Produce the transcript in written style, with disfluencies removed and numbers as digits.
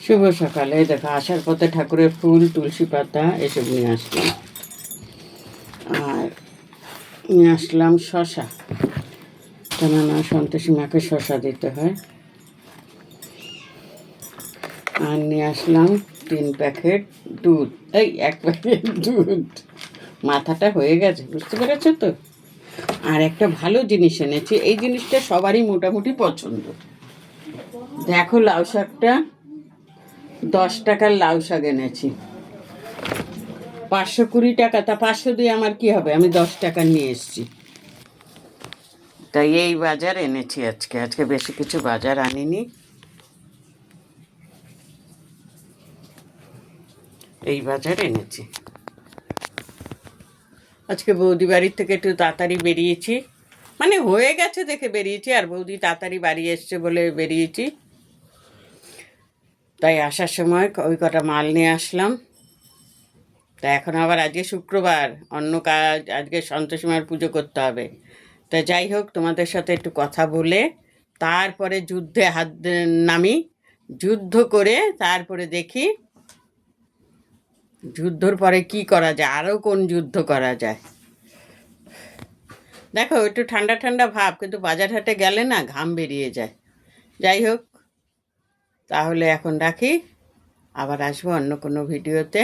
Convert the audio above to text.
শুভ সকালে দেখো আসার পথে ঠাকুরের ফুল, তুলসী পাতা এসব নিয়ে আসলাম। আর নিয়ে আসলাম শশা, কেননা সন্তোষী মাকে শশা দিতে হয়। আর নিয়ে আসলাম 3 প্যাকেট দুধ, এই 1 প্যাকেট দুধ। মাথাটা হয়ে গেছে, বুঝতে পেরেছো তো। আর একটা ভালো জিনিস এনেছি, এই জিনিসটা সবারই মোটামুটি পছন্দ। দেখো লাউ শাকটা, 10 টাকার লাউ শাক এনেছি। 520 টাকা, তা 500 দিয়ে আমার কি হবে, আমি 10 টাকা নিয়ে এসেছি। তাই এই বাজার এনেছি আজকে বেশি কিছু বাজার আনিনি। এই বাজার এনেছি আজকে। বৌদি বাড়ির থেকে একটু তাড়াতাড়ি বেরিয়েছি, মানে হয়ে গেছে দেখে বেরিয়েছি, আর বৌদি তাড়াতাড়ি বাড়ি এসছে বলে বেরিয়েছি। তাই আসার সময় ওই কটা মাল নিয়ে আসলাম। তা এখন আবার আজকে শুক্রবার, অন্য কাজ, আজকে সন্তোষী মায়ের পুজো করতে হবে। তা যাই হোক, তোমাদের সাথে একটু কথা বলে তারপরে যুদ্ধে হাত নামি, যুদ্ধ করে তারপরে দেখি যুদ্ধর পরে কি করা যায়, আরও কোন যুদ্ধ করা যায়। দেখো একটু ঠান্ডা ঠান্ডা ভাব, কিন্তু বাজার হাটে গেলে না ঘাম বেরিয়ে যায়। যাই হোক, তাহলে এখন রাখি, আবার আসবো অন্য কোনো ভিডিওতে।